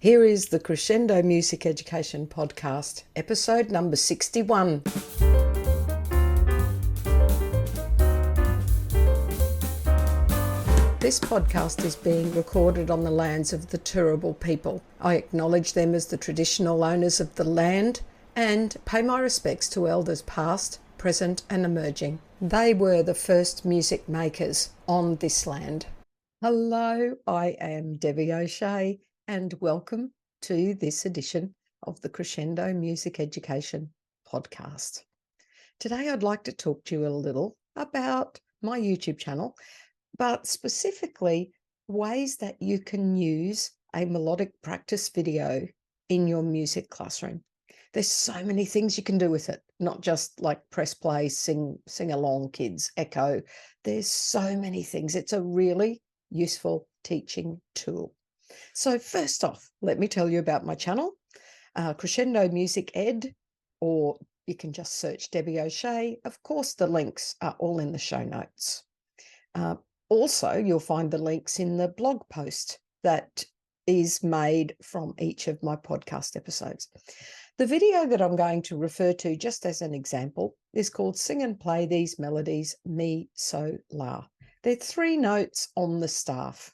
Here is the Crescendo Music Education Podcast, episode number 61. This podcast is being recorded on the lands of the Turrbal people. I acknowledge them as the traditional owners of the land and pay my respects to elders past, present and emerging. They were the first music makers on this land. Hello, I am Debbie O'Shea and welcome to this edition of the Crescendo Music Education Podcast. Today I'd like to talk to you a little about my YouTube channel, but specifically ways that you can use a melodic practice video in your music classroom. There's so many things you can do with it, not just like press play, sing along, kids, echo. There's so many things. It's a really useful teaching tool. So first off, let me tell you about my channel, Crescendo Music Ed, or you can just search Debbie O'Shea. Of course, the links are all in the show notes. Also, you'll find the links in the blog post that is made from each of my podcast episodes. The video that I'm going to refer to just as an example is called Sing and Play These Melodies, Mi, So, La. They're 3 notes on the staff.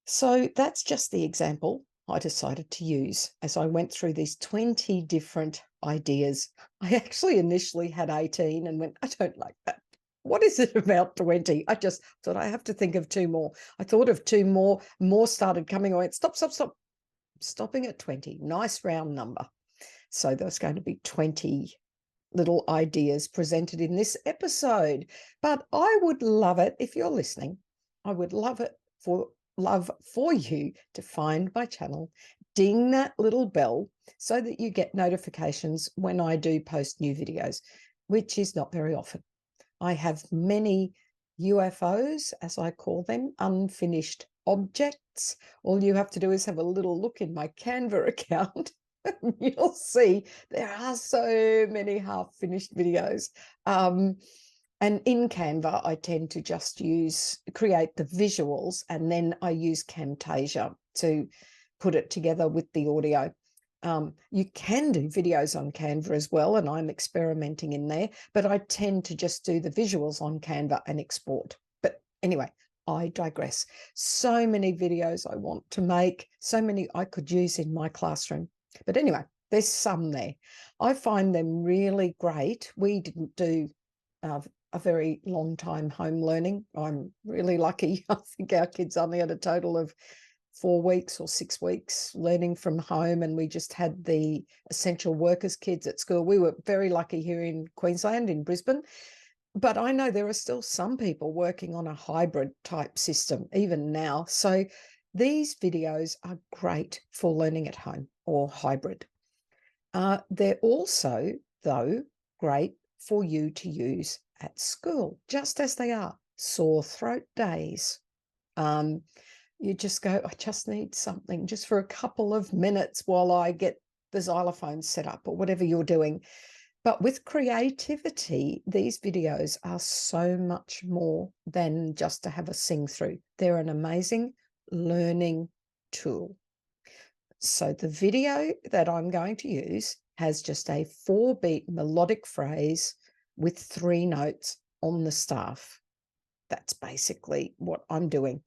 So that's just the example I decided to use as I went through these 20 different ideas. I actually initially had 18 and went, I don't like that. What is it about 20? I just thought I have to think of 2 more. I thought of 2 more started coming. I went, stop. Stopping at 20. Nice round number. So there's going to be 20 little ideas presented in this episode. But I would love it, if you're listening, I would love for you to find my channel, ding that little bell so that you get notifications when I do post new videos, which is not very often. I have many UFOs, as I call them, unfinished objects. All you have to do is have a little look in my Canva account. You'll see there are so many half-finished videos. And in Canva, I tend to just create the visuals, and then I use Camtasia to put it together with the audio. You can do videos on Canva as well, and I'm experimenting in there, but I tend to just do the visuals on Canva and export. But anyway, I digress. So many videos I want to make, so many I could use in my classroom. But anyway, there's some there. I find them really great. We didn't do a very long time home learning. I'm really lucky. I think our kids only had a total of 4 weeks or 6 weeks learning from home, and we just had the essential workers kids at school. We were very lucky here in Queensland, in Brisbane, but I know there are still some people working on a hybrid type system even now. So these videos are great for learning at home or hybrid. They're also, though, great for you to use at school, just as they are sore throat days. You just go, I just need something just for a couple of minutes while I get the xylophone set up or whatever you're doing. But with creativity, these videos are so much more than just to have a sing through. They're an amazing learning tool. So the video that I'm going to use has just a 4-beat melodic phrase with 3 notes on the staff. That's basically what I'm doing.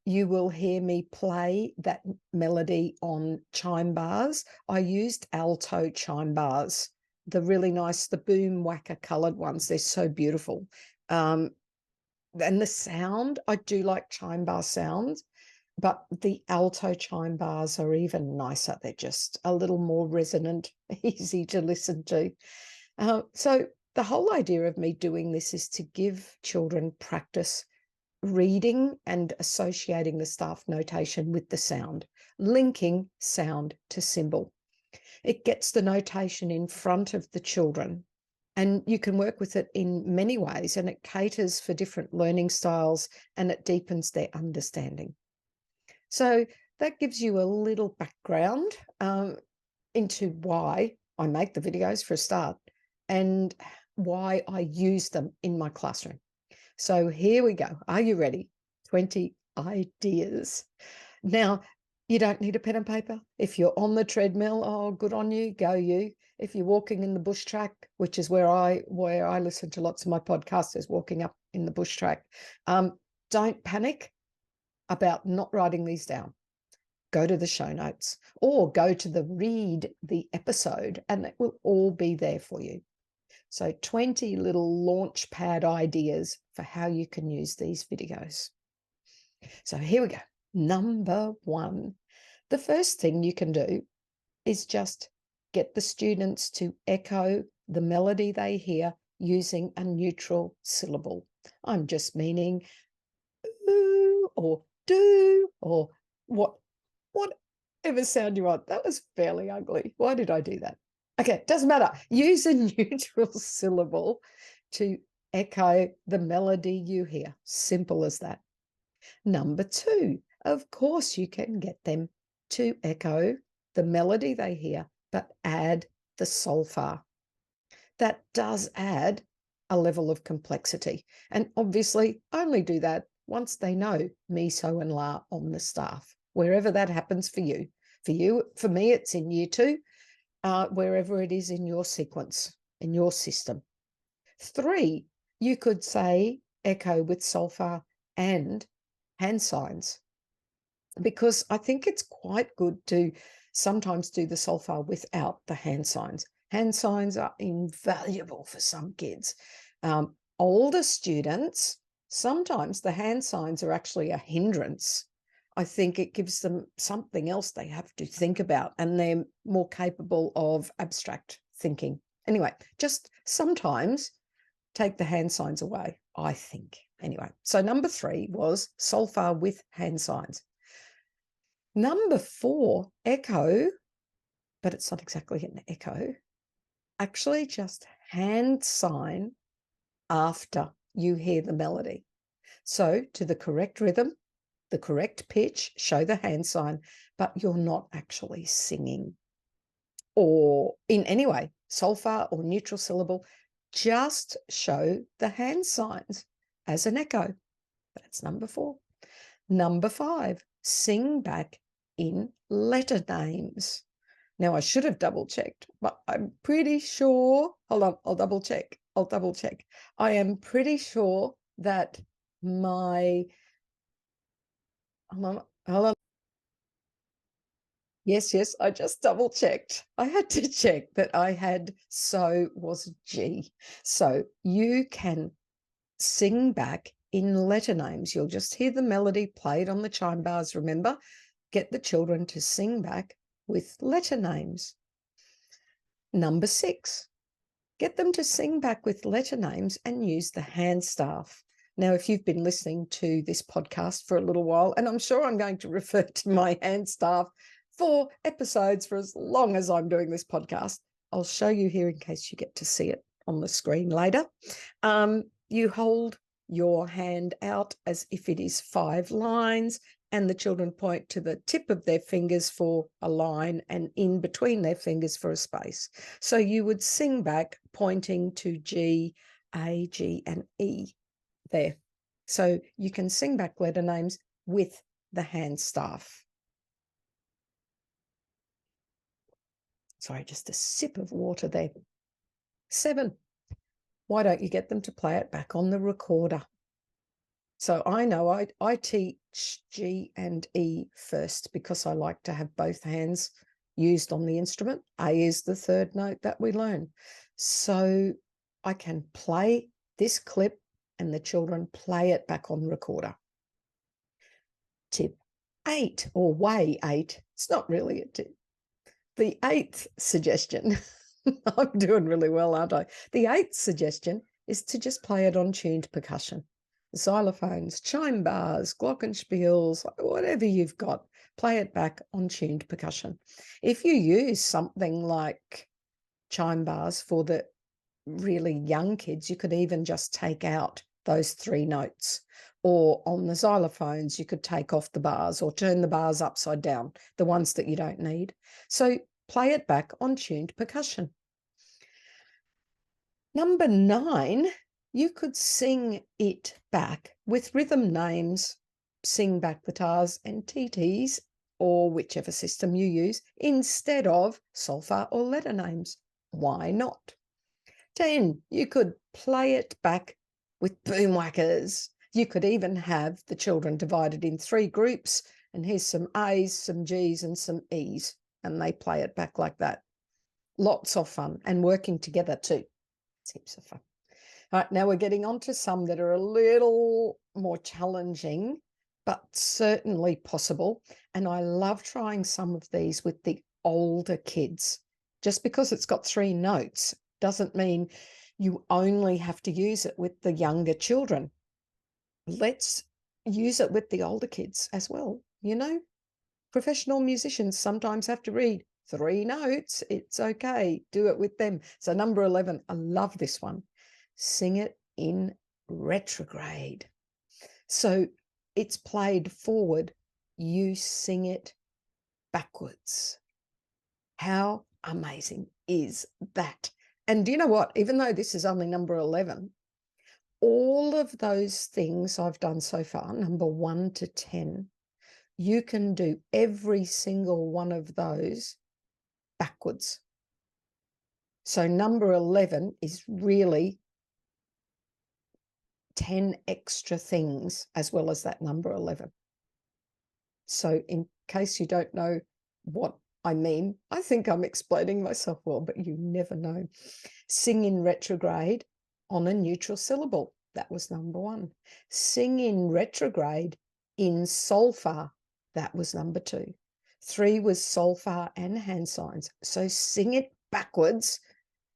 You will hear me play that melody on chime bars. I used alto chime bars, the really nice, the Boomwhacker coloured ones. They're so beautiful. And the sound, I do like chime bar sounds, but the alto chime bars are even nicer. They're just a little more resonant, easy to listen to. So the whole idea of me doing this is to give children practice reading and associating the staff notation with the sound, linking sound to symbol. It gets the notation in front of the children, and you can work with it in many ways, and it caters for different learning styles, and it deepens their understanding. So that gives you a little background into why I make the videos for a start and why I use them in my classroom. So here we go. Are you ready? 20 ideas. Now, You don't need a pen and paper. If you're on the treadmill, oh, good on you, go you. If you're walking in the bush track, which is where I listen to lots of my podcasts, is walking up in the bush track. Don't panic about not writing these down. Go to the show notes or go to read the episode, and it will all be there for you. So 20 little launch pad ideas for how you can use these videos. So here we go. Number 1. The first thing you can do is just get the students to echo the melody they hear using a neutral syllable. I'm just meaning ooh or do or whatever sound you want. That was fairly ugly. Why did I do that? Okay, doesn't matter. Use a neutral syllable to echo the melody you hear. Simple as that. Number 2, of course, you can get them to echo the melody they hear, but add the solfa. That does add a level of complexity. And obviously, only do that once they know me, so, and la on the staff, wherever that happens for you. For me, it's in year 2, wherever it is in your sequence, in your system. 3, you could say echo with solfa and hand signs, because I think it's quite good to sometimes do the solfa without the hand signs. Hand signs are invaluable for some kids. Older students, sometimes the hand signs are actually a hindrance. I think it gives them something else they have to think about, and they're more capable of abstract thinking. Anyway, just sometimes take the hand signs away, I think. Anyway, so number 3 was solfa with hand signs. Number 4, echo, but it's not exactly an echo. Actually, just hand sign after you hear the melody. So to the correct rhythm, the correct pitch, show the hand sign, but you're not actually singing. Or in any way, solfa or neutral syllable, just show the hand signs as an echo. That's number 4. Number 5, sing back in letter names. Now, I should have double-checked, but I'm pretty sure, hold on, I'll double-check. I am pretty sure that hold on. Yes, I just double-checked. I had to check that I had so was G. So you can sing back in letter names. You'll just hear the melody played on the chime bars, remember? Get the children to sing back with letter names. Number 6, get them to sing back with letter names and use the hand staff. Now, if you've been listening to this podcast for a little while, and I'm sure I'm going to refer to my hand staff for episodes for as long as I'm doing this podcast, I'll show you here in case you get to see it on the screen later. You hold your hand out as if it is 5 lines, and the children point to the tip of their fingers for a line and in between their fingers for a space. So you would sing back pointing to G, A, G, and E there. So you can sing back letter names with the hand staff. Sorry, just a sip of water there. 7, why don't you get them to play it back on the recorder? So I know I teach G and E first because I like to have both hands used on the instrument. A is the 3rd note that we learn. So I can play this clip and the children play it back on the recorder. Tip 8, or way 8. It's not really a tip. The 8th suggestion, I'm doing really well, aren't I? The 8th suggestion is to just play it on tuned percussion. Xylophones, chime bars, glockenspiels, whatever you've got, play it back on tuned percussion. If you use something like chime bars for the really young kids, you could even just take out those 3 notes. Or on the xylophones, you could take off the bars or turn the bars upside down, the ones that you don't need. So play it back on tuned percussion. Number 9, you could sing it back with rhythm names, sing back the tars and TTs or whichever system you use, instead of Solfa or letter names. Why not? 10, you could play it back with Boomwhackers. You could even have the children divided in 3 groups, and here's some A's, some G's, and some E's, and they play it back like that. Lots of fun, and working together too. It's heaps of fun. All right, now we're getting on to some that are a little more challenging, but certainly possible. And I love trying some of these with the older kids. Just because it's got 3 notes doesn't mean you only have to use it with the younger children. Let's use it with the older kids as well. You know, professional musicians sometimes have to read 3 notes. It's okay. Do it with them. So number 11, I love this one. Sing it in retrograde. So it's played forward. You sing it backwards. How amazing is that? And do you know what? Even though this is only number 11, all of those things I've done so far, number 1 to 10, you can do every single one of those backwards. So number 11 is really 10 extra things as well as that number 11. So in case you don't know what I mean, I think I'm explaining myself well, but you never know. Sing in retrograde on a neutral syllable. That was number 1. Sing in retrograde in Solfa. That was number 2. 3 was Solfa and Handsigns. So sing it backwards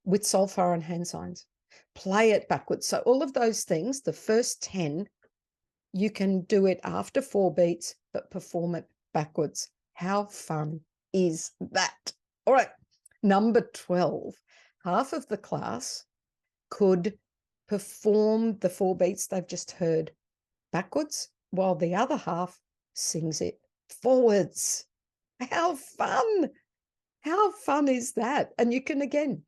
with Solfa and Handsigns. Play it backwards. So all of those things, the first 10, you can do it after 4 beats, but perform it backwards. How fun is that? All right, number 12. Half of the class could perform the 4 beats they've just heard backwards, while the other half sings it forwards. How fun! How fun is that? And you can, again,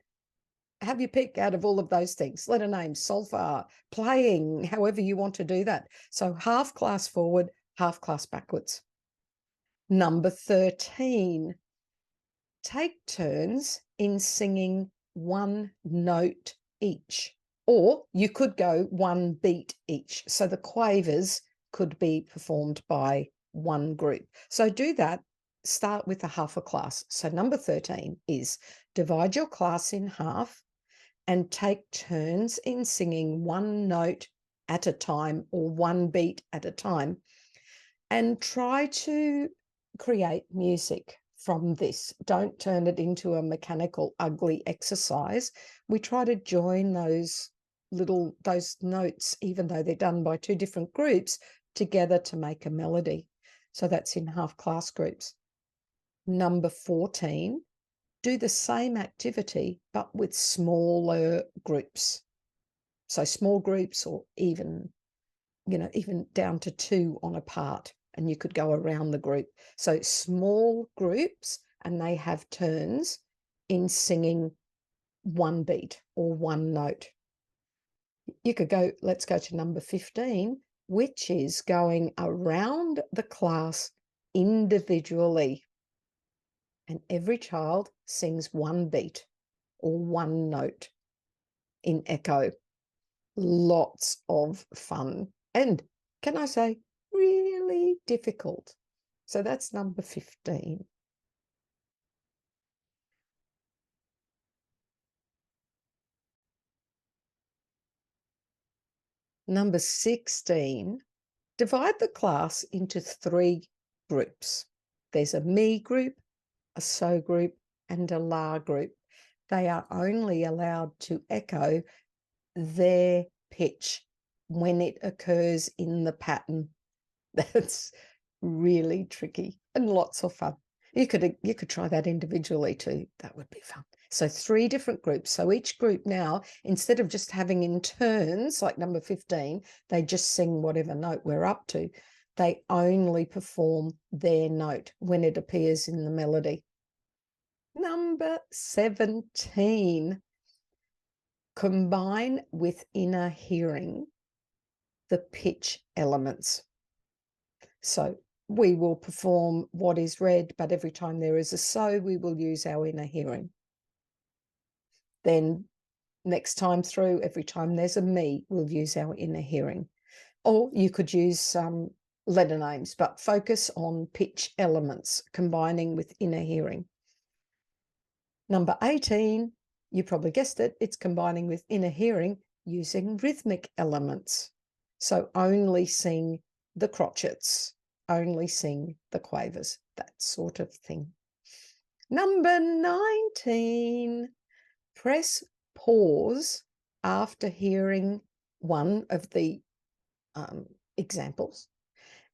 have your pick out of all of those things. Letter names, Solfa, playing, however you want to do that. So half class forward, half class backwards. Number 13, take turns in singing 1 note each, or you could go 1 beat each. So the quavers could be performed by 1 group. So do that. Start with a half a class. So number 13 is divide your class in half and take turns in singing 1 note at a time or 1 beat at a time, and try to create music from this. Don't turn it into a mechanical, ugly exercise. We try to join those notes, even though they're done by 2 different groups, together to make a melody. So that's in half class groups. Number 14, do the same activity, but with smaller groups. So small groups, or even down to 2 on a part, and you could go around the group. So small groups, and they have turns in singing 1 beat or 1 note. You could go, let's go to number 15, which is going around the class individually. And every child sings 1 beat or 1 note in echo. Lots of fun. And can I say, really difficult. So that's number 15. Number 16, divide the class into 3 groups. There's a me group, a so group, and a la group. They are only allowed to echo their pitch when it occurs in the pattern. That's really tricky and lots of fun. You could try that individually too. That would be fun. So 3 different groups. So each group now, instead of just having in turns like number 15, they just sing whatever note we're up to. They only perform their note when it appears in the melody. Number 17, combine with inner hearing the pitch elements. So we will perform what is read, but every time there is a so, we will use our inner hearing. Then next time through, every time there's a me, we'll use our inner hearing. Or you could use some letter names, but focus on pitch elements combining with inner hearing. Number 18, you probably guessed it, it's combining with inner hearing using rhythmic elements. So only sing the crotchets, only sing the quavers, that sort of thing. Number 19, press pause after hearing one of the examples,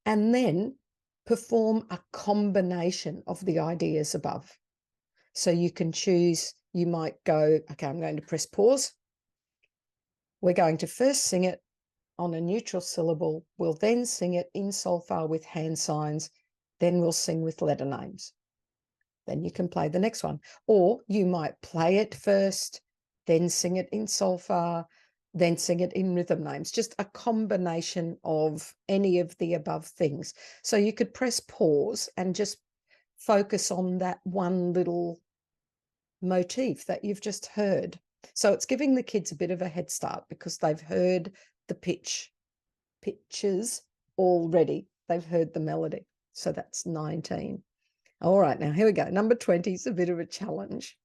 and then perform a combination of the ideas above. So you can choose, you might go, okay, I'm going to press pause. We're going to first sing it on a neutral syllable. We'll then sing it in Solfa with hand signs. Then we'll sing with letter names. Then you can play the next one. Or you might play it first, then sing it in Solfa, then sing it in rhythm names. Just a combination of any of the above things. So you could press pause and just focus on that one little motif that you've just heard. So it's giving the kids a bit of a head start because they've heard the pitches already. They've heard the melody. So that's 19. All right, now here we go. Number 20 is a bit of a challenge,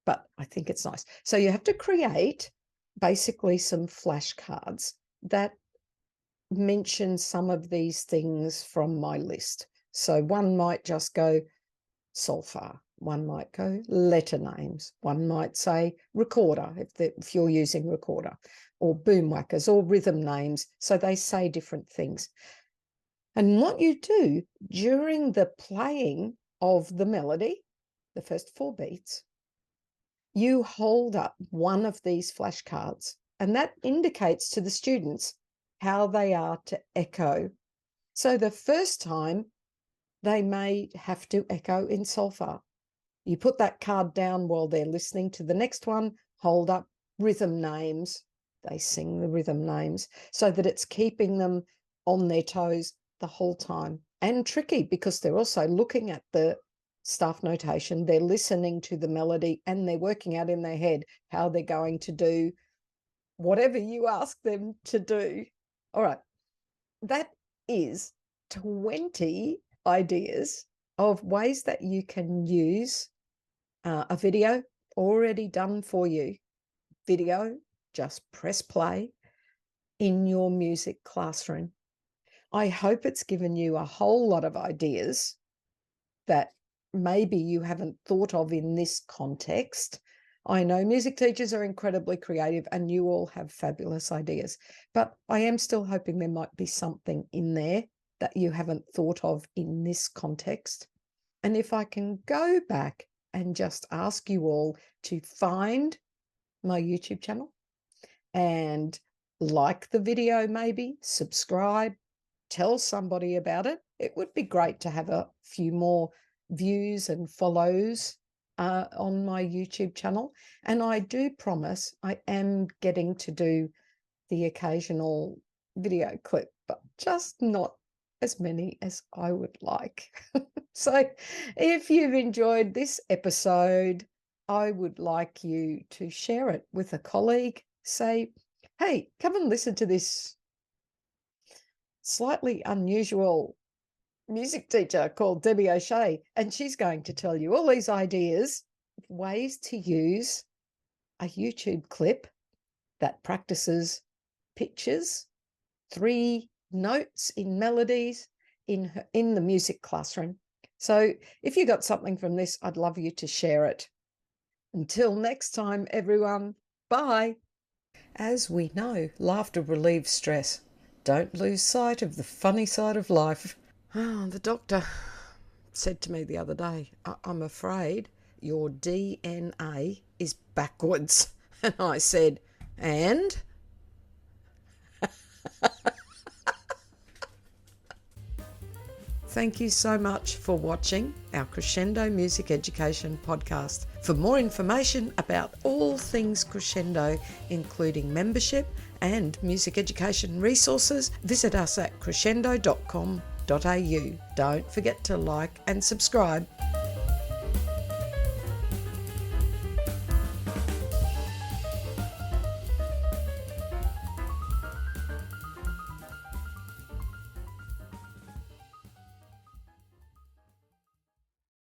but I think it's nice. So you have to create basically some flashcards that mention some of these things from my list. So one might just go Solfa, one might go letter names, one might say recorder if you're using recorder, or Boomwhackers, or rhythm names. So they say different things. And what you do during the playing of the melody, the first 4 beats, you hold up one of these flashcards, and that indicates to the students how they are to echo. So the first time they may have to echo in Solfa. You put that card down while they're listening to the next one, hold up rhythm names. They sing the rhythm names so that it's keeping them on their toes the whole time. And tricky because they're also looking at the staff notation, they're listening to the melody, and they're working out in their head how they're going to do whatever you ask them to do. All right, that is 20 ideas of ways that you can use a video already done for you. Video, just press play in your music classroom. I hope it's given you a whole lot of ideas that maybe you haven't thought of in this context. I know music teachers are incredibly creative and you all have fabulous ideas, but I am still hoping there might be something in there that you haven't thought of in this context. And if I can go back and just ask you all to find my YouTube channel and like the video, maybe subscribe, tell somebody about it. It would be great to have a few more views and follows on my YouTube channel. And I do promise I am getting to do the occasional video clip, but just not as many as I would like. So if you've enjoyed this episode, I would like you to share it with a colleague. Say, hey, come and listen to this slightly unusual music teacher called Debbie O'Shea, and she's going to tell you all these ideas of ways to use a YouTube clip that practices pitches, 3 notes in melodies in the music classroom. So if you got something from this, I'd love you to share it. Until next time, everyone, bye. As we know, laughter relieves stress. Don't lose sight of the funny side of life. Oh, the doctor said to me the other day, I'm afraid your DNA is backwards. And I said, and? Thank you so much for watching our Crescendo Music Education podcast. For more information about all things crescendo, including membership and music education resources, visit us at crescendo.com.au. Don't forget to like and subscribe.